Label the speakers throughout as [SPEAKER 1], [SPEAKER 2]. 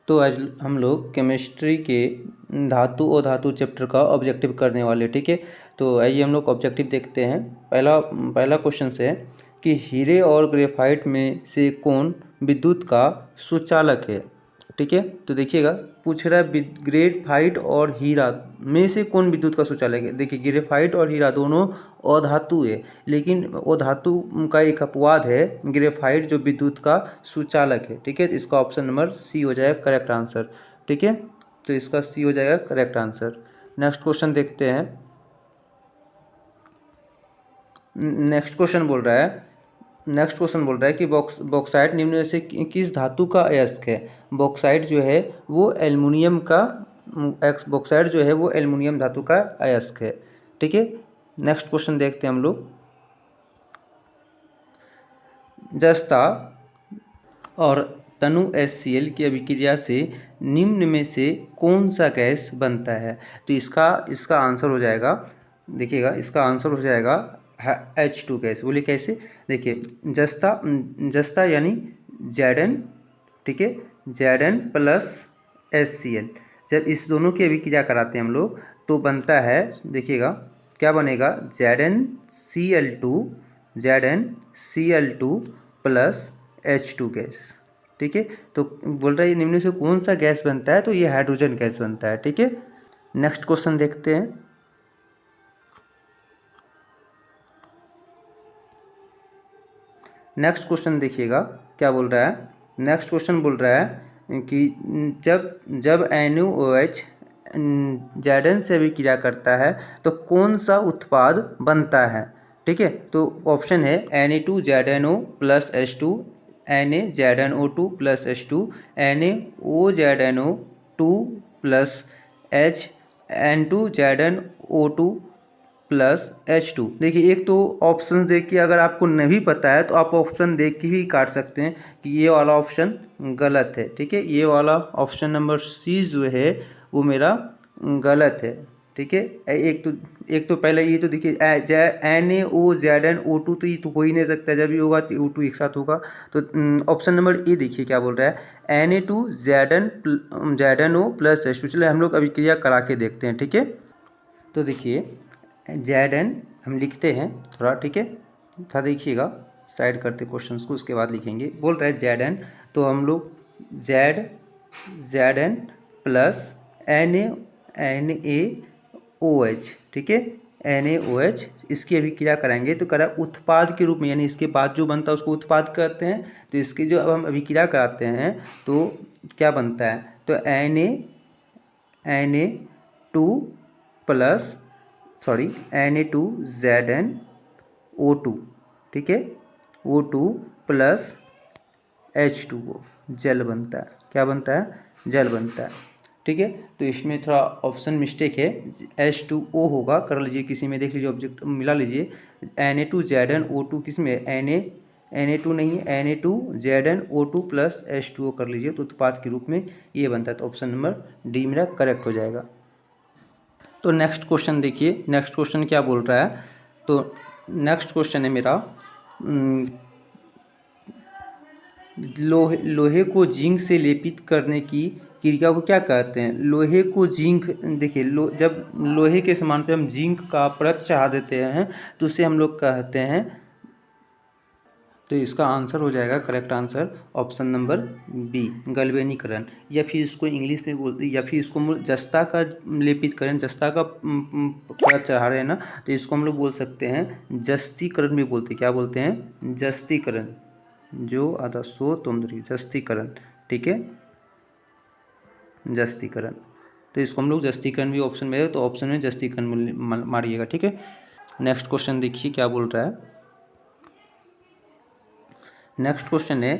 [SPEAKER 1] तो आज हम लोग केमिस्ट्री के धातु और धातु चैप्टर का ऑब्जेक्टिव करने वाले, ठीक है। तो आइए हम लोग ऑब्जेक्टिव देखते हैं। पहला क्वेश्चन से है कि हीरे और ग्रेफाइट में से कौन विद्युत का सुचालक है, ठीक है। तो देखिएगा, पूछ रहा है ग्रेफाइट और हीरा में से कौन विद्युत का सुचालक है। देखिए, ग्रेफाइट और हीरा दोनों अधातु है, लेकिन अधातु का एक अपवाद है ग्रेफाइट जो विद्युत का सुचालक है, ठीक है। इसका ऑप्शन नंबर सी हो जाएगा करेक्ट आंसर, ठीक है। तो इसका सी हो जाएगा करेक्ट आंसर। नेक्स्ट क्वेश्चन देखते हैं। नेक्स्ट क्वेश्चन बोल रहा है कि बॉक्साइट निम्न में से किस धातु का अयस्क है। बॉक्साइट जो है वो एल्युमिनियम धातु का अयस्क है, ठीक है। नेक्स्ट क्वेश्चन देखते हैं हम लोग। जस्ता और तनु HCl की अभिक्रिया से निम्न में से कौन सा गैस बनता है। तो इसका आंसर हो जाएगा, देखिएगा, इसका आंसर हो जाएगा H2 गैस। बोलिए कैसे। देखिए, जस्ता यानी Zn, ठीक है, Zn प्लस HCl। जब इस दोनों की अभिक्रिया कराते हैं हम लोग तो बनता है, देखिएगा क्या बनेगा, ZnCl2 प्लस H2 गैस, ठीक है। तो बोल रहा है निम्न से कौन सा गैस बनता है, तो ये हाइड्रोजन गैस बनता है, ठीक है। नेक्स्ट क्वेश्चन देखते हैं। नेक्स्ट क्वेश्चन देखिएगा क्या बोल रहा है। नेक्स्ट क्वेश्चन बोल रहा है कि जब NaOH Zn से अभिक्रिया करता है तो कौन सा उत्पाद बनता है, ठीक है। तो ऑप्शन है Na2ZnO plus H2, NaZnO2 plus H2, NaOZnO2 plus H, N2ZnO2 plus H2। देखिए, एक तो ऑप्शन देख के अगर आपको नहीं पता है तो आप ऑप्शन देख के भी काट सकते हैं कि ये वाला ऑप्शन गलत है, ठीक है। ये वाला ऑप्शन नंबर सी जो है वो मेरा गलत है, ठीक है। एक तो पहले ये तो देखिए NaOZnO2 तो ये तो हो ही नहीं सकता, जब भी होगा तो O2 एक साथ होगा। तो ऑप्शन नंबर ए देखिए क्या बोल रहा है, Na2ZnO प्लस H2। चलिए हम लोग अभिक्रिया करा के देखते हैं, ठीक है। तो देखिए Zn हम लिखते हैं थोड़ा, ठीक है। था देखिएगा, साइड करते क्वेश्चंस को, उसके बाद लिखेंगे। बोल रहा है Zn, तो हम लोग Zn प्लस NaOH, ठीक है, NaOH इसकी अभिक्रिया कराएंगे तो करा उत्पाद के रूप में, यानी इसके बाद जो बनता है उसको उत्पाद करते हैं। तो इसकी जो अब हम अभिक्रिया कराते हैं तो क्या बनता है, तो Na2 प्लस Na2ZnO2, ठीक है, O2 प्लस H2O, जल बनता है। क्या बनता है, जल बनता है, ठीक है। तो इसमें थोड़ा ऑप्शन मिस्टेक है, H2O होगा, कर लीजिए किसी में, देख लीजिए ऑब्जेक्ट मिला लीजिए। Na2ZnO2 किस में, Na2 नहीं है, Na2ZnO2 प्लस H2O कर लीजिए, तो उत्पाद के रूप में ये बनता है। तो ऑप्शन नंबर डी मेरा करेक्ट हो जाएगा। तो नेक्स्ट क्वेश्चन देखिए, नेक्स्ट क्वेश्चन क्या बोल रहा है। तो नेक्स्ट क्वेश्चन है मेरा, लोहे को जिंक से लेपित करने की क्रिया को क्या कहते हैं। लोहे को जिंक, देखिए जब लोहे के समान पे हम जिंक का परत चढ़ा देते हैं तो उसे हम लोग कहते हैं, तो इसका आंसर हो जाएगा correct answer option number B, गैल्वेनीकरण। या फिर इसको इंग्लिश में बोलते, या फिर इसको जस्ता का लेपित करण, जस्ता का परत चढ़ा रहे हैं ना, तो इसको हम लोग बोल सकते हैं जस्तीकरण भी बोलते हैं। क्या बोलते हैं, जस्तीकरण, जो आधा सो तुमरी, जस्तीकरण, ठीक है, जस्तीकरण। तो इसको हम लोग जस्तीकरण भी ऑप्शन में है, तो ऑप्शन में जस्तीकरण मारिएगा, ठीक है। नेक्स्ट क्वेश्चन देखिए क्या बोल रहा है। नेक्स्ट क्वेश्चन है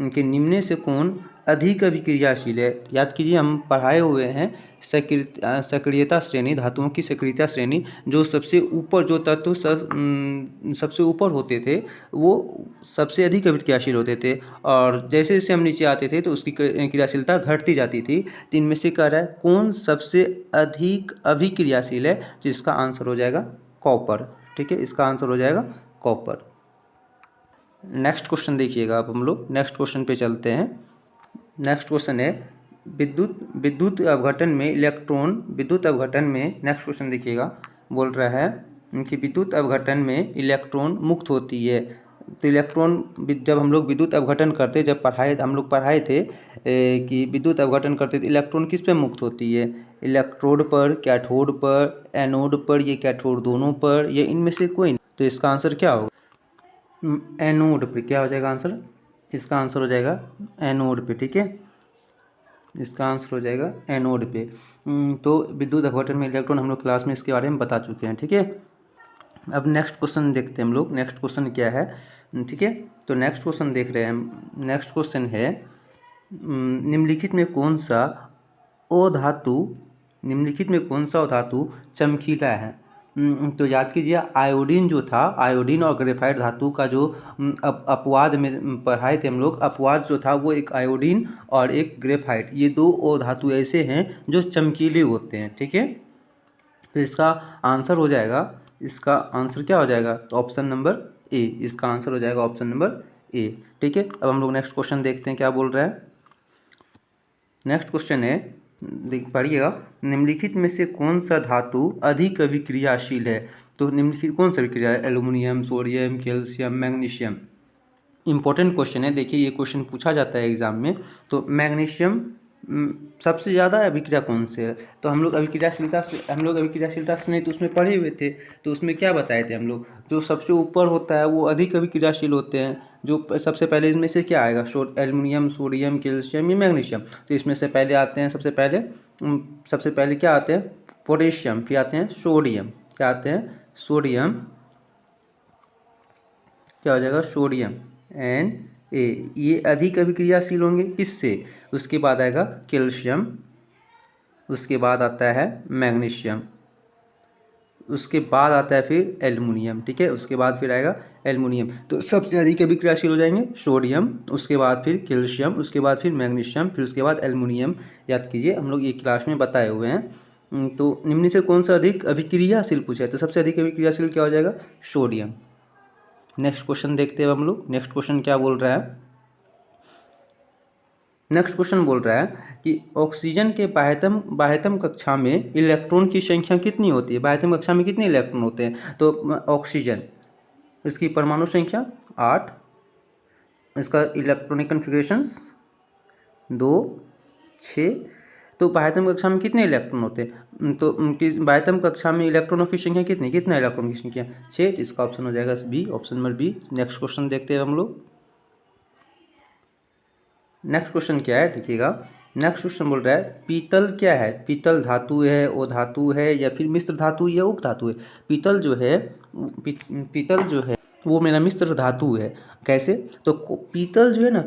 [SPEAKER 1] कि निम्न से कौन अधिक अभिक्रियाशील है। याद कीजिए, हम पढ़ाए हुए हैं सक्रियता श्रेणी, धातुओं की सक्रियता श्रेणी। जो सबसे ऊपर जो तत्व सबसे ऊपर होते थे वो सबसे अधिक अभिक्रियाशील होते थे, और जैसे जैसे हम नीचे आते थे तो उसकी क्रियाशीलता घटती जाती थी। तो इनमें से कह रहा है कौन सबसे अधिक अभिक्रियाशील है, जिसका आंसर हो जाएगा कॉपर, ठीक है, इसका आंसर हो जाएगा कॉपर। नेक्स्ट क्वेश्चन देखिएगा, अब हम लोग नेक्स्ट क्वेश्चन पे चलते हैं। नेक्स्ट क्वेश्चन है विद्युत विद्युत अपघटन में इलेक्ट्रॉन विद्युत अपघटन में नेक्स्ट क्वेश्चन देखिएगा, बोल रहा है कि विद्युत अपघटन में इलेक्ट्रॉन मुक्त होती है। तो इलेक्ट्रॉन जब हम लोग विद्युत अपघटन करते, जब हम लोग पढ़ाए थे कि विद्युत अपघटन करते तो इलेक्ट्रॉन किस पे मुक्त होती है, इलेक्ट्रोड पर, कैथोड पर, एनोड पर, ये कैथोड दोनों पर, या इनमें से कोई नहीं। तो इसका आंसर क्या होगा, एनोड पे। क्या हो जाएगा आंसर, इसका आंसर हो जाएगा एनोड पे। ठीक है, इसका आंसर हो जाएगा एनोड पे। तो विद्युत अपघटन में इलेक्ट्रॉन हम लोग क्लास में इसके बारे में बता चुके हैं। ठीक है, अब नेक्स्ट क्वेश्चन देखते हैं हम लोग, नेक्स्ट क्वेश्चन क्या है। ठीक है, तो नेक्स्ट क्वेश्चन देख रहे हैं हम। नेक्स्ट क्वेश्चन है निम्नलिखित में कौन सा अधातु निम्नलिखित में कौन सा अधातु चमकीला है। तो याद कीजिए, आयोडीन जो था, आयोडीन और ग्रेफाइट धातु का जो अपवाद में पढ़ाए थे हम लोग, अपवाद जो था वो एक आयोडीन और एक ग्रेफाइट, ये दो अधातु ऐसे हैं जो चमकीले होते हैं। ठीक है, तो इसका आंसर हो जाएगा, इसका आंसर क्या हो जाएगा, तो ऑप्शन नंबर ए, इसका आंसर हो जाएगा ऑप्शन नंबर ए। ठीक है, अब हम लोग नेक्स्ट क्वेश्चन देखते हैं क्या बोल रहा है। नेक्स्ट क्वेश्चन है, देख पढ़िएगा, निम्नलिखित में से कौन सा धातु अधिक अभिक्रियाशील है। तो निम्नलिखित कौन सा अभिक्रिया है, aluminium, sodium, calcium, magnesium. Important question है, देखिए ये क्वेश्चन पूछा जाता है एग्जाम में। तो मैग्नीशियम सबसे ज़्यादा अभिक्रिया कौन से है, तो हम लोग अभिक्रियाशीलता से नहीं तो उसमें पढ़े हुए थे। तो उसमें क्या बताए थे हम लोग, जो सबसे ऊपर होता है वो अधिक अभिक्रियाशील होते हैं। जो सबसे पहले इसमें से क्या आएगा, एल्यूमिनियम, सोडियम, कैल्शियम या मैग्नीशियम। तो इसमें से पहले आते हैं, सबसे पहले क्या आते हैं, पोटेशियम, फिर आते हैं सोडियम, क्या आते हैं, सोडियम, क्या हो जाएगा, सोडियम एन ए, ये अधिक अभिक्रियाशील होंगे किससे। उसके बाद आएगा कैल्शियम, उसके बाद आता है मैग्नीशियम, उसके बाद आता है फिर एल्युमिनियम। ठीक है, उसके बाद फिर आएगा एल्युमिनियम। तो सबसे अधिक अभिक्रियाशील हो जाएंगे सोडियम, उसके बाद फिर कैल्शियम, उसके बाद फिर मैग्नीशियम, फिर उसके बाद एल्युमिनियम। याद कीजिए, हम लोग ये क्लास में बताए हुए हैं। तो निम्न से कौन सा अधिक अभिक्रियाशील पूछा है, तो सबसे अधिक अभिक्रियाशील क्या हो जाएगा, सोडियम। नेक्स्ट क्वेश्चन देखते हैं हम लोग, नेक्स्ट क्वेश्चन क्या बोल रहा है। नेक्स्ट क्वेश्चन बोल रहा है कि ऑक्सीजन के बाह्यतम कक्षा में इलेक्ट्रॉन की संख्या कितनी होती है, बाह्यतम कक्षा में कितने इलेक्ट्रॉन होते हैं। तो ऑक्सीजन, इसकी परमाणु संख्या 8, इसका इलेक्ट्रॉनिक कन्फिग्रेशंस 2, 6। तो बाह्यतम कक्षा में कितने इलेक्ट्रॉन होते हैं, तो बाह्यतम कक्षा में इलेक्ट्रॉनों की संख्या कितनी, कितना इलेक्ट्रॉन की संख्या 6। तो इसका ऑप्शन हो जाएगा B, option number B. Next question देखते हैं हम लोग। नेक्स्ट क्वेश्चन क्या है, देखिएगा, नेक्स्ट क्वेश्चन बोल रहा है पीतल क्या है, पीतल धातु है, ओ धातु है, या फिर मिश्र धातु या उप धातु है। पीतल जो है वो मेरा मिश्र धातु है। कैसे, तो पीतल जो है ना,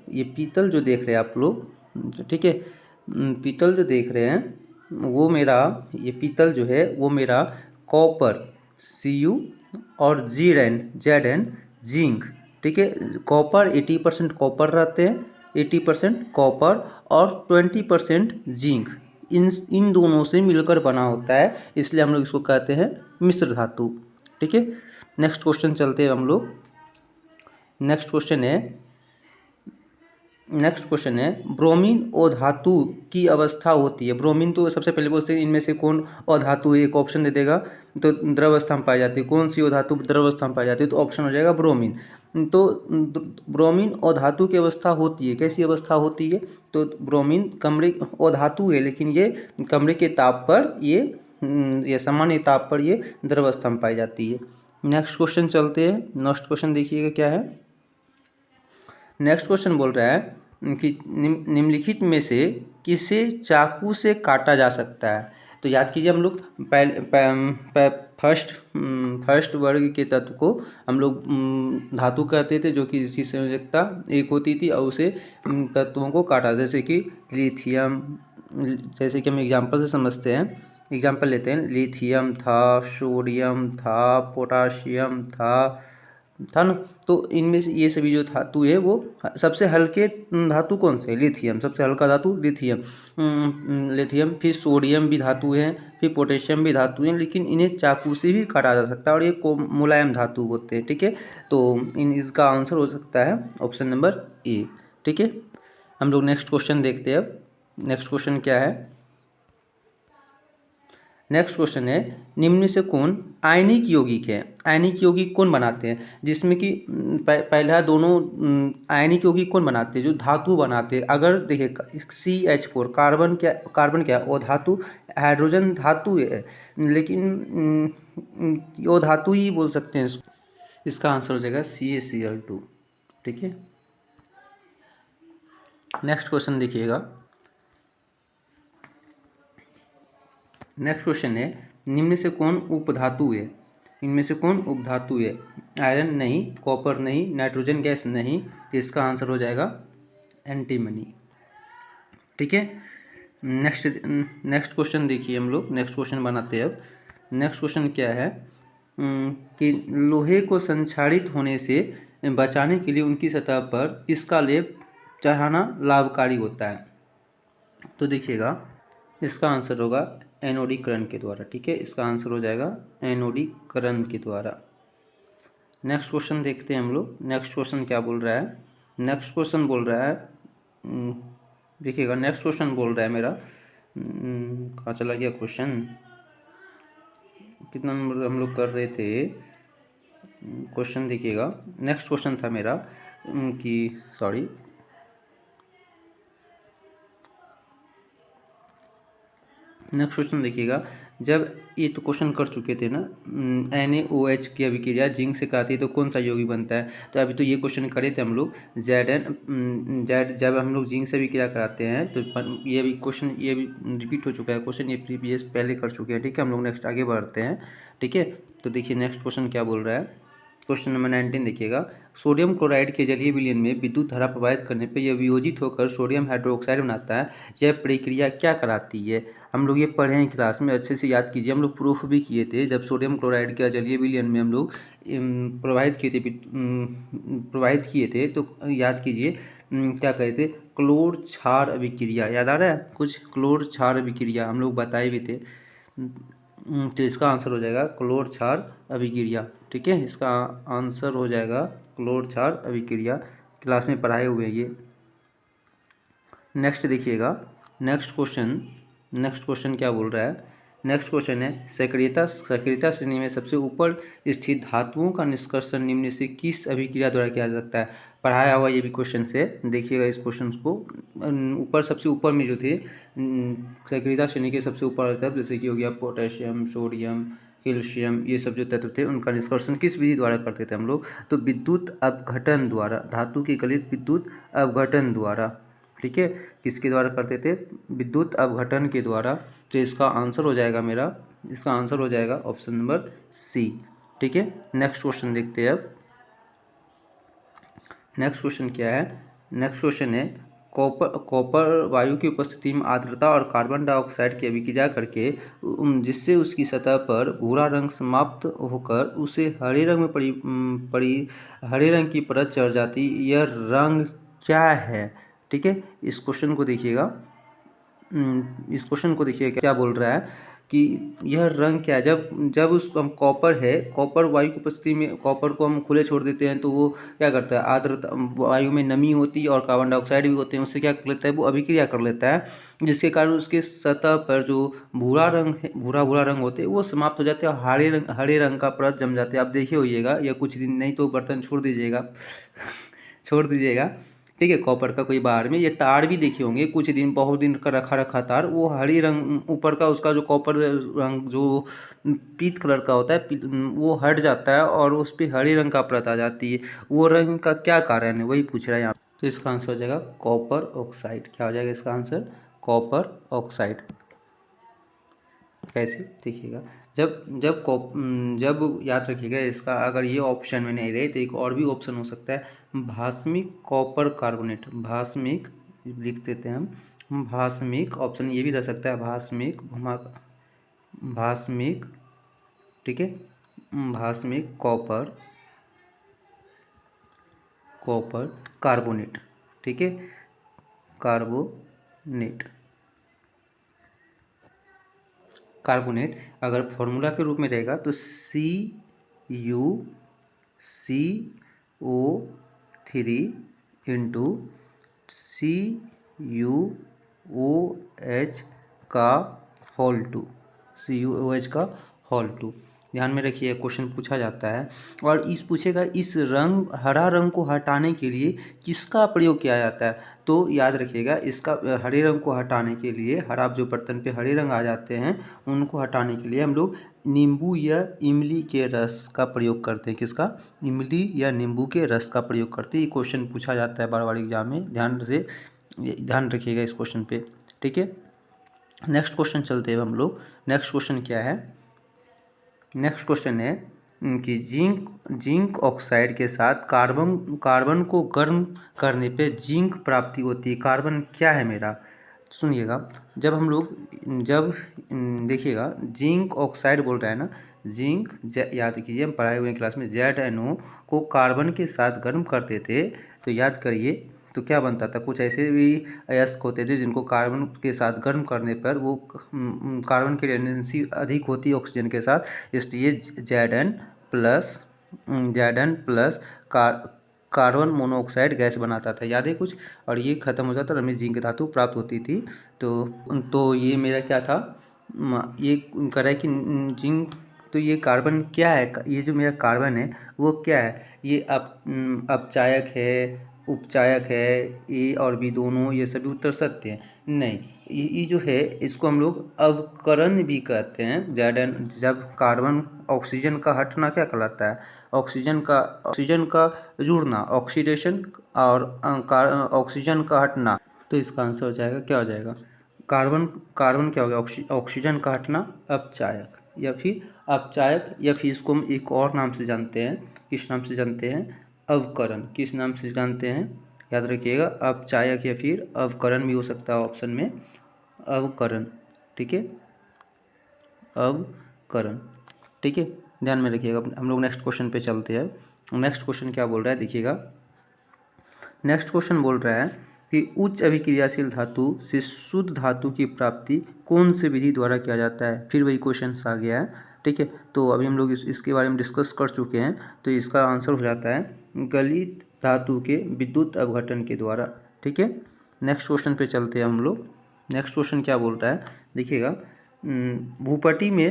[SPEAKER 1] ये पीतल जो देख रहे हैं आप लोग, ठीक है, पीतल जो देख रहे हैं वो मेरा, ये पीतल जो है वो मेरा कॉपर Cu और Zn जिंक। ठीक है, कॉपर 80% कॉपर रहते हैं, 80% कॉपर और 20% जिंक, इन दोनों से मिलकर बना होता है, इसलिए हम लोग इसको कहते हैं मिश्र धातु। ठीक है, नेक्स्ट क्वेश्चन चलते हैं हम लोग। नेक्स्ट क्वेश्चन है ब्रोमीन अधातु की अवस्था होती है। ब्रोमीन तो सबसे पहले बोलते हैं इनमें से कौन अधातु है, एक ऑप्शन दे देगा, तो द्रव अवस्था में पाई जाती है, कौन सी अधातु द्रव अवस्था में पाई जाती है, तो ऑप्शन हो जाएगा ब्रोमीन। तो ब्रोमीन अधातु की अवस्था होती है, कैसी अवस्था होती है, तो ब्रोमीन कमरे अधातु है, लेकिन ये कमरे के ताप पर ये सामान्य ताप पर ये द्रव अवस्था में पाई जाती है। नेक्स्ट क्वेश्चन चलते हैं। नेक्स्ट क्वेश्चन देखिएगा क्या है। नेक्स्ट क्वेश्चन बोल रहा है कि निम्नलिखित में से किसे चाकू से काटा जा सकता है। तो याद कीजिए, हम लोग फर्स्ट वर्ग के तत्व को हम लोग धातु कहते थे, जो कि इसकी संयोजकता एक होती थी, और उसे तत्वों को काटा, जैसे कि लिथियम, जैसे कि हम एग्जांपल से समझते हैं, एग्जांपल लेते हैं, लिथियम था, सोडियम था, पोटाशियम था ना। तो इनमें से ये सभी जो धातु है वो सबसे हल्के धातु कौन से है, लिथियम, सबसे हल्का धातु लिथियम, फिर सोडियम भी धातु है, फिर पोटेशियम भी धातु है, लेकिन इन्हें चाकू से भी काटा जा सकता है और ये मुलायम धातु होते हैं। ठीक है, तो इसका आंसर हो सकता है ऑप्शन नंबर ए। ठीक है, हम लोग नेक्स्ट क्वेश्चन देखते हैं अब। नेक्स्ट क्वेश्चन क्या है, नेक्स्ट क्वेश्चन है निम्न में से कौन आयनिक यौगिक है। आयनिक यौगिक कौन बनाते हैं, जिसमें कि पहला दोनों आयनिक यौगिक कौन बनाते हैं, जो धातु बनाते हैं। अगर देखिए CH4 कार्बन क्या वो धातु, हाइड्रोजन धातु है, लेकिन वो धातु ही बोल सकते हैं इसको। इसका आंसर हो जाएगा CaCl2। ठीक है, नेक्स्ट क्वेश्चन देखिएगा। नेक्स्ट क्वेश्चन है निम्न में से कौन उपधातु है। इनमें से कौन उपधातु है, आयरन नहीं, कॉपर नहीं, नाइट्रोजन गैस नहीं, तो इसका आंसर हो जाएगा एंटीमनी। ठीक है, नेक्स्ट क्वेश्चन देखिए, हम लोग नेक्स्ट क्वेश्चन बनाते हैं अब। नेक्स्ट क्वेश्चन क्या है कि लोहे को संक्षारित होने से बचाने के लिए उनकी सतह पर किसका लेप चढ़ाना लाभकारी होता है। तो देखिएगा इसका आंसर होगा एनोडीकरण के द्वारा। ठीक है, इसका आंसर हो जाएगा एनोडीकरण के द्वारा। नेक्स्ट क्वेश्चन देखते हैं हम लोग। नेक्स्ट क्वेश्चन क्या बोल रहा है, नेक्स्ट क्वेश्चन बोल रहा है देखिएगा, नेक्स्ट क्वेश्चन बोल रहा है मेरा, कहाँ चला गया क्वेश्चन, कितना नंबर हम लोग कर रहे थे क्वेश्चन। देखिएगा नेक्स्ट क्वेश्चन था मेरा कि सॉरी, नेक्स्ट क्वेश्चन देखिएगा। जब ये तो क्वेश्चन कर चुके थे ना, NaOH की अभिक्रिया जिंक से कराती है तो कौन सा यौगिक बनता है। तो अभी तो ये क्वेश्चन करे थे हम लोग Zn, जब हम लोग जिंक से अभिक्रिया कराते हैं तो ये भी क्वेश्चन ये भी रिपीट हो चुका है क्वेश्चन, ये प्रीवियस पहले कर चुके हैं। ठीक है, हम लोग नेक्स्ट आगे बढ़ते हैं। ठीक है, तो देखिए नेक्स्ट क्वेश्चन क्या बोल रहा है। क्वेश्चन नंबर 19 देखिएगा। सोडियम क्लोराइड के जलीय विलयन में विद्युत धारा प्रवाहित करने पर यह वियोजित होकर सोडियम हाइड्रोक्साइड बनाता है। यह प्रक्रिया क्या कराती है। हम लोग ये पढ़े हैं क्लास में, अच्छे से याद कीजिए। हम लोग प्रूफ भी किए थे, जब सोडियम क्लोराइड का जलीय विलयन में हम लोग प्रवाहित किए थे तो याद कीजिए क्या कहे थे, क्लोर क्षार अभिक्रिया। याद आ रहा है कुछ, क्लोर क्षार अभिक्रिया हम लोग बताए भी थे। तो इसका आंसर हो जाएगा क्लोर क्षार अभिक्रिया। ठीक है, इसका आंसर हो जाएगा क्लोर क्षार अभिक्रिया, क्लास में पढ़ाए हुए हैं ये। नेक्स्ट देखिएगा, नेक्स्ट क्वेश्चन क्या बोल रहा है। नेक्स्ट क्वेश्चन है सक्रियता श्रेणी में सबसे ऊपर स्थित धातुओं का निष्कर्षण निम्न से किस अभिक्रिया द्वारा किया जा सकता है। पढ़ाया हुआ ये भी क्वेश्चन से, देखिएगा इस क्वेश्चन को। ऊपर सबसे ऊपर में जो थे सक्रियता श्रेणी के सबसे ऊपर तत्व जैसे कि हो गया पोटेशियम, सोडियम, कैल्शियम, ये सब जो तत्व थे उनका निष्कर्षण किस विधि द्वारा करते थे हम लोग, तो विद्युत अपघटन द्वारा, धातु के गलित विद्युत अपघटन द्वारा। ठीक है, किसके द्वारा करते थे, विद्युत अपघटन के द्वारा। तो इसका आंसर हो जाएगा मेरा, इसका आंसर हो जाएगा ऑप्शन नंबर सी। ठीक है, नेक्स्ट क्वेश्चन देखते हैं अब। नेक्स्ट क्वेश्चन क्या है, नेक्स्ट क्वेश्चन है कॉपर वायु की उपस्थिति में आर्द्रता और कार्बन डाइऑक्साइड की अभिक्रिया करके जिससे उसकी सतह पर भूरा रंग समाप्त होकर उसे हरे रंग में हरे रंग की परत चढ़ जाती, यह रंग क्या है। ठीक है, इस क्वेश्चन को देखिएगा, इस क्वेश्चन को देखिए क्या बोल रहा है कि यह रंग क्या है। जब उस कॉपर है, कॉपर वायु की उपस्थिति में कॉपर को हम खुले छोड़ देते हैं तो वो क्या करता है, आर्द्रता वायु में नमी होती है और कार्बन डाइऑक्साइड भी होते हैं, उससे क्या कर लेता है, वो अभिक्रिया कर लेता है, जिसके कारण उसके सतह पर जो भूरा रंग है, भूरा रंग होते हैं वो समाप्त हो जाते हैं और हरे रंग का परत जम जाते हैं। आप देखिए होइएगा या कुछ दिन, नहीं तो बर्तन छोड़ दीजिएगा छोड़ दीजिएगा। ठीक है, कॉपर का कोई बाहर में ये तार भी देखे होंगे, कुछ दिन बहुत दिन का रखा तार, वो हरी रंग ऊपर का उसका जो कॉपर रंग जो पीत कलर का होता है वो हट जाता है और उस पर हरे रंग का परत आ जाती है। वो रंग का क्या कारण है, वही पूछ रहा है यहाँ। तो इसका आंसर हो जाएगा कॉपर ऑक्साइड। क्या हो जाएगा इसका आंसर, कॉपर ऑक्साइड। कैसे देखिएगा, जब याद रखिएगा इसका, अगर ये ऑप्शन में नहीं रहे तो एक और भी ऑप्शन हो सकता है, भास्मिक कॉपर कार्बोनेट। भास्मिक लिख देते हैं हम, भास्मिक ऑप्शन ये भी रह सकता है, भास्मिक। ठीक है, भास्मिक कॉपर कार्बोनेट। ठीक है, कार्बोनेट अगर फॉर्मूला के रूप में रहेगा तो CuCO3 इंटू CuO CuOH का होल 2, CuOH का होल 2। ध्यान में रखिए, क्वेश्चन पूछा जाता है और इस पूछेगा इस रंग हरा रंग को हटाने के लिए किसका प्रयोग किया जाता है। तो याद रखिएगा, इसका हरे रंग को हटाने के लिए, हरा जो बर्तन पे हरे रंग आ जाते हैं उनको हटाने के लिए हम लोग नींबू या इमली के रस का प्रयोग करते हैं। किसका? इमली या नींबू के रस का प्रयोग करते हैं। ये क्वेश्चन पूछा जाता है बार बार एग्जाम में, ध्यान रखिएगा इस क्वेश्चन पे, ठीक है। नेक्स्ट क्वेश्चन चलते हैं हम लोग। नेक्स्ट क्वेश्चन क्या है? नेक्स्ट क्वेश्चन है कि जिंक ऑक्साइड के साथ कार्बन को गर्म करने पे जिंक प्राप्ति होती है। कार्बन क्या है मेरा? सुनिएगा, जब देखिएगा जिंक ऑक्साइड बोल रहा है ना, याद कीजिए हम पढ़ाए हुए क्लास में ZnO को कार्बन के साथ गर्म करते थे तो याद करिए तो क्या बनता था। कुछ ऐसे भी अयस्क होते थे जिनको कार्बन के साथ गर्म करने पर वो कार्बन की टेंडेंसी अधिक होती है ऑक्सीजन के साथ, इसलिए Zn plus carbon monoxide gas बनाता था। याद है कुछ? और ये खत्म हो जाता और हमें जिंक धातु प्राप्त होती थी। तो ये मेरा क्या था, ये कह रहा है कि जिंक, तो ये कार्बन क्या है? ये जो मेरा कार्बन है वो क्या है? ये अपचायक है, उपचायक है, ए और बी दोनों ये सभी उत्तर सत्य हैं। नहीं, ये जो है इसको हम लोग अवकरण भी कहते हैं। जब कार्बन ऑक्सीजन का हटना क्या कहलाता है? ऑक्सीजन का जुड़ना ऑक्सीडेशन, और ऑक्सीजन का हटना। तो इसका आंसर हो जाएगा, क्या हो जाएगा? कार्बन क्या हो गया? ऑक्सीजन का हटना अपचायक, या फिर इसको हम एक और नाम से जानते हैं। किस नाम से जानते हैं? अवकरण। किस नाम से जानते हैं? याद रखिएगा, अपचायक या फिर अवकरण भी हो सकता है ऑप्शन में, अवकरण, ठीक है, अवकरण, ठीक है, ध्यान में रखिएगा। हम लोग नेक्स्ट क्वेश्चन पे चलते हैं। नेक्स्ट क्वेश्चन क्या बोल रहा है देखिएगा। नेक्स्ट क्वेश्चन बोल रहा है कि उच्च अभिक्रियाशील धातु से शुद्ध धातु की प्राप्ति कौन से विधि द्वारा किया जाता है? फिर वही क्वेश्चन आ गया है, ठीक है। तो अभी हम लोग इसके बारे में डिस्कस कर चुके हैं, तो इसका आंसर हो जाता है गलित धातु के विद्युत अपघटन के द्वारा, ठीक है। नेक्स्ट क्वेश्चन पे चलते हैं हम लोग। नेक्स्ट क्वेश्चन क्या बोल रहा है देखिएगा। नेक्स्ट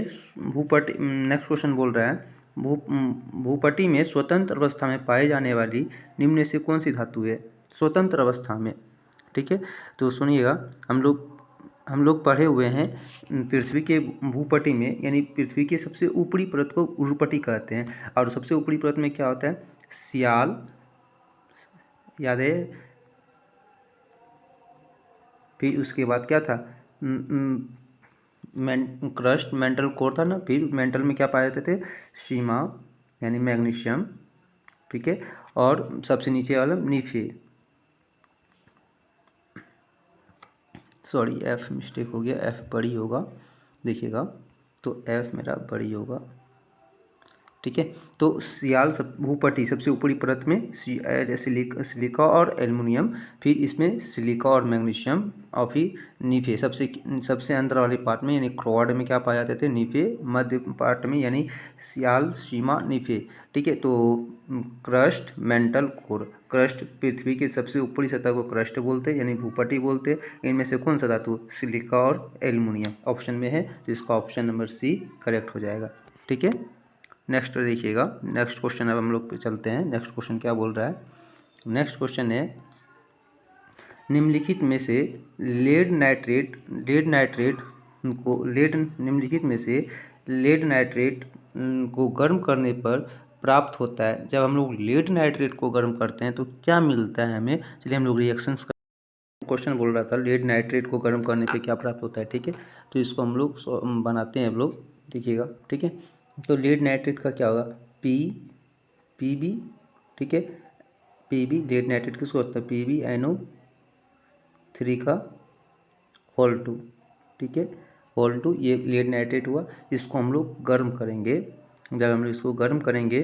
[SPEAKER 1] क्वेश्चन बोल रहा है भूपटि में स्वतंत्र अवस्था में पाई जाने वाली निम्न में से कौन सी धातु है? स्वतंत्र अवस्था में, ठीक है। तो सुनिएगा, हम लोग पढ़े हुए हैं पृथ्वी के भूपटि में, यानी पृथ्वी के सबसे ऊपरी परत को उर्पटि कहते हैं। और सबसे ऊपरी परत में क्या होता है? सियाल, याद है। फिर उसके बाद क्या था? क्रस्ट, मेंटल कोर था ना। फिर मेंटल में क्या पाए जाते थे? सीमा यानी मैग्नीशियम, ठीक है। और सबसे नीचे वाला नीफे, सॉरी एफ मिस्टेक हो गया, एफ बड़ी होगा, देखिएगा, तो एफ मेरा बड़ी होगा, ठीक है। तो सियाल भूपटि सबसे ऊपरी परत में सिलिका और एल्युमिनियम, फिर इसमें सिलिका और मैग्नीशियम, और फिर नीफे सबसे अंदर वाले पार्ट में यानी क्रोड में क्या पाए जाते थे? नीफे। मध्य पार्ट में यानी सियाल, सीमा, नीफे, ठीक है। तो क्रस्ट, मेंटल, कोर। क्रस्ट, पृथ्वी की सबसे ऊपरी सतह को क्रस्ट बोलते हैं यानी भूपटि बोलते हैं। इनमें से कौन सा धातु? सिलिका और एल्युमिनियम ऑप्शन में है, तो इसका ऑप्शन नंबर सी करेक्ट हो जाएगा, ठीक है। नेक्स्ट देखिएगा, नेक्स्ट क्वेश्चन अब हम लोग पे चलते हैं। नेक्स्ट क्वेश्चन क्या बोल रहा है? नेक्स्ट क्वेश्चन है निम्नलिखित में से लेड नाइट्रेट को गर्म करने पर प्राप्त होता है। जब हम लोग लेड नाइट्रेट को गर्म करते हैं तो क्या मिलता है हमें? चलिए हम लोग रिएक्शंस कर, क्वेश्चन बोल रहा था लेड नाइट्रेट को गर्म करने पे क्या प्राप्त होता है, ठीक है। तो इसको हम लोग बनाते हैं, हम लोग देखिएगा, ठीक है। तो लीड नाइट्रेट का क्या होगा? पीबी, ठीक है, पीबी लीड नाइट्रेट किसको होता है? PbNO3 का होल 2, ठीक है, होल 2, ये लीड नाइट्रेट हुआ। इसको हम लोग गर्म करेंगे। जब हम लोग इसको गर्म करेंगे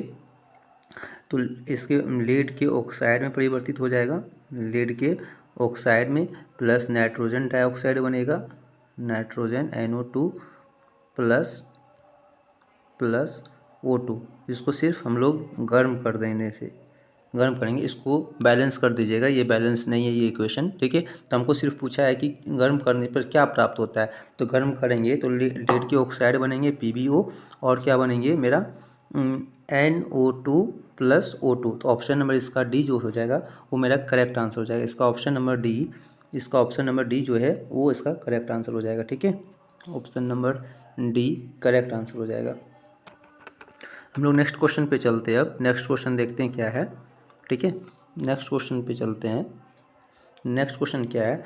[SPEAKER 1] तो इसके लीड के ऑक्साइड में परिवर्तित हो जाएगा, लीड के ऑक्साइड में, प्लस नाइट्रोजन डाइऑक्साइड बनेगा, नाइट्रोजन NO2 प्लस O2। इसको सिर्फ हम लोग गर्म कर देने से, गर्म करेंगे, इसको बैलेंस कर दीजिएगा, ये बैलेंस नहीं है ये इक्वेशन, ठीक है। तो हमको सिर्फ पूछा है कि गर्म करने पर क्या प्राप्त होता है, तो गर्म करेंगे तो लेड के ऑक्साइड बनेंगे PbO, और क्या बनेंगे मेरा NO2 + O2। तो ऑप्शन नंबर इसका डी जो हो जाएगा वो मेरा करेक्ट आंसर हो जाएगा। इसका ऑप्शन नंबर डी जो है वो इसका करेक्ट आंसर हो जाएगा, ठीक है। Option number D correct answer हो जाएगा। हम लोग नेक्स्ट क्वेश्चन पे चलते हैं। अब नेक्स्ट क्वेश्चन देखते हैं क्या है, ठीक है। नेक्स्ट क्वेश्चन पे चलते हैं। नेक्स्ट क्वेश्चन क्या है,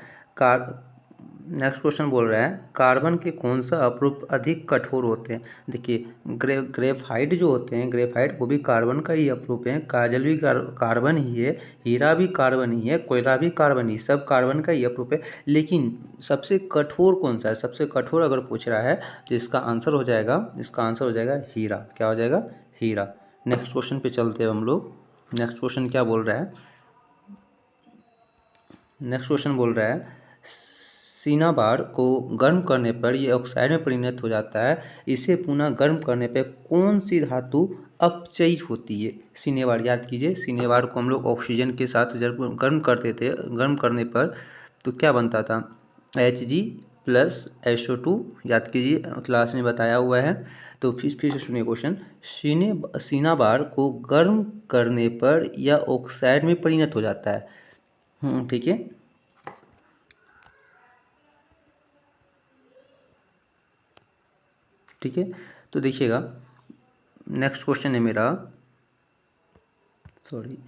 [SPEAKER 1] नेक्स्ट क्वेश्चन बोल रहा है कार्बन के कौन सा अपरूप अधिक कठोर होते हैं। देखिए ग्रेफाइट जो होते हैं, ग्रेफाइट वो भी कार्बन का ही अपरूप है, काजल भी कार्बन ही है, हीरा भी कार्बन ही है, कोयला भी कार्बन ही, सब कार्बन का ही अपरूप है। लेकिन सबसे कठोर कौन सा है, सबसे कठोर अगर पूछ रहा है तो इसका आंसर हो जाएगा हीरा। क्या हो जाएगा, हीरा। नेक्स्ट क्वेश्चन पे चलते हैं हम लोग। नेक्स्ट क्वेश्चन क्या बोल रहा है, नेक्स्ट क्वेश्चन बोल रहा है सिनाबार को गर्म करने पर यह ऑक्साइड में परिणत हो जाता है, इसे पुनः गर्म करने पर कौन सी धातु अपचयी होती है। सिनेबार याद कीजिए, सिनेबार को हम लोग ऑक्सीजन के साथ जब गर्म करते थे, गर्म करने पर तो क्या बनता था, Hg + SO2, याद कीजिए क्लास में बताया हुआ है। तो फिर से सुनिए क्वेश्चन, सिनाबार को गर्म करने पर यह ऑक्साइड में परिणत हो जाता है, ठीक है। ठीक है, तो देखिएगा नेक्स्ट क्वेश्चन है मेरा, सॉरी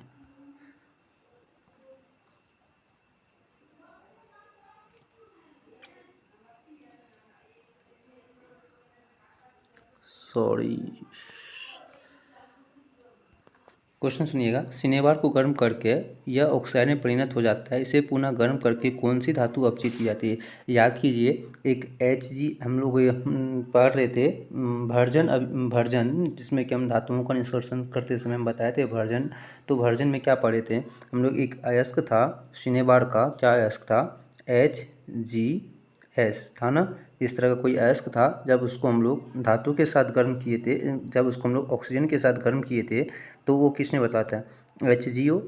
[SPEAKER 1] क्वेश्चन सुनिएगा, सिनेबार को गर्म करके यह ऑक्साइड में परिणत हो जाता है, इसे पुनः गर्म करके कौन सी धातु अपचित की जाती है। याद कीजिए एक Hg हम लोग पढ़ रहे थे, वर्जन जिसमें कि हम धातुओं का निष्कर्षण करते समय हम बताए थे वर्जन। तो वर्जन में क्या पढ़े थे हम लोग, एक अयस्क था सिनेबार का, क्या अयस्क था, HgS था ना, इस तरह का कोई अयस्क था। जब उसको हम लोग धातु के साथ गर्म किए थे, जब उसको हम लोग ऑक्सीजन के साथ गर्म किए थे, तो वो किसने बताता है, HgO,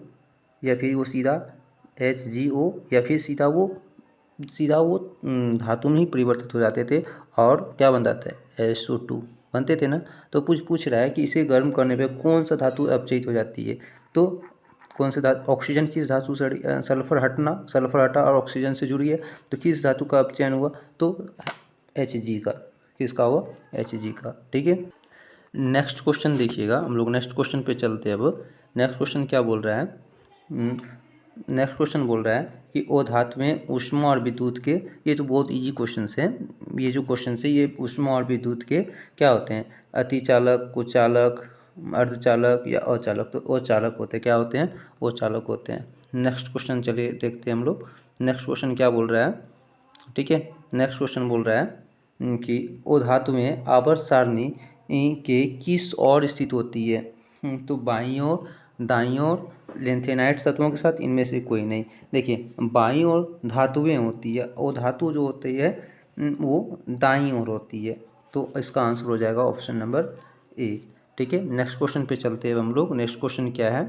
[SPEAKER 1] या फिर वो सीधा HgO, या फिर सीधा वो धातु में ही परिवर्तित हो जाते थे और क्या बन जाता है, SO2 बनते थे ना। तो पूछ रहा है कि इसे गर्म करने पे कौन सा धातु अपचयित हो जाती है। तो कौन से धातु, ऑक्सीजन किस धातु से, सल्फर हटा और ऑक्सीजन से जुड़ी है, तो किस धातु का अपचयन हुआ, तो Hg का, किसका हुआ, Hg का, ठीक है। नेक्स्ट क्वेश्चन देखिएगा, हम लोग नेक्स्ट क्वेश्चन पे चलते हैं। अब नेक्स्ट क्वेश्चन क्या बोल रहा है, नेक्स्ट क्वेश्चन बोल रहा है कि ओ धातु में ऊष्मा और विद्युत के, ये तो बहुत इजी क्वेश्चन है, ये जो क्वेश्चन है ये ऊष्मा और विद्युत के क्या होते हैं, अतिचालक, कुचालक, अर्धचालक या अचालक। तो अचालक होते हैं, क्या होते हैं, अचालक होते हैं। नेक्स्ट क्वेश्चन चलिए देखते हैं हम लोग। नेक्स्ट क्वेश्चन क्या बोल रहा है, ठीक है। नेक्स्ट क्वेश्चन बोल रहा है कि ओ धातु में आवर्त सारणी के किस और स्थित होती है, तो बाईं ओर, दाईं ओर, लेंथेनाइट तत्वों के साथ, इनमें से कोई नहीं। देखिए बाईं ओर धातुएं होती है, और धातु जो होती है वो दाईं ओर होती है, तो इसका आंसर हो जाएगा ऑप्शन नंबर ए, ठीक है। नेक्स्ट क्वेश्चन पे चलते हैं हम लोग। नेक्स्ट क्वेश्चन क्या है,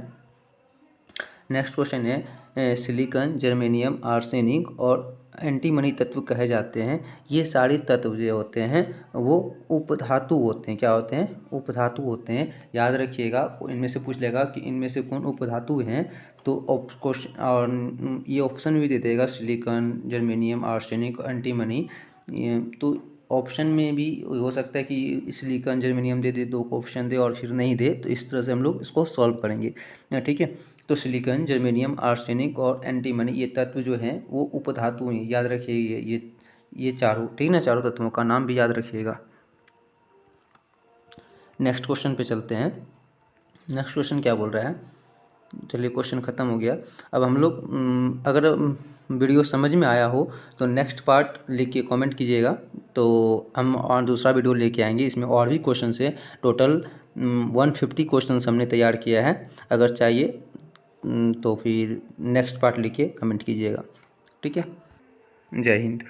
[SPEAKER 1] नेक्स्ट क्वेश्चन है सिलिकॉन, जर्मेनियम, आर्सेनिक और एंटीमनी तत्व कहे जाते हैं। ये सारे तत्व जो होते हैं वो उपधातु होते हैं, क्या होते हैं, उपधातु होते हैं। याद रखिएगा, इनमें से पूछ लेगा कि इनमें से कौन उपधातु हैं, तो क्वेश्चन और ये ऑप्शन भी दे देगा, सिलिकॉन, जर्मेनियम, आर्सेनिक, एंटीमनी। तो ऑप्शन में भी हो सकता है कि सिलिकॉन, जर्मेनियम दे दे, दो ऑप्शन दे और फिर नहीं दे, तो इस तरह से हम लोग इसको सॉल्व करेंगे, ठीक है। तो सिलिकॉन, जर्मेनियम, आर्सेनिक और एंटीमनी ये तत्व जो हैं वो उपधातु हैं, याद रखिएगा ये चारों, ठीक ना, चारों तत्वों का नाम भी याद रखिएगा। नेक्स्ट क्वेश्चन पे चलते हैं। नेक्स्ट क्वेश्चन क्या बोल रहा है, चलिए क्वेश्चन ख़त्म हो गया। अब हम लोग अगर वीडियो समझ में आया हो तो नेक्स्ट पार्ट लिख के कमेंट कीजिएगा, तो हम और दूसरा वीडियो लेके आएंगे, इसमें और भी क्वेश्चन है। टोटल 150 क्वेश्चन हमने तैयार किया है। अगर चाहिए तो फिर नेक्स्ट पार्ट लिख के कमेंट कीजिएगा, ठीक है। जय हिंद।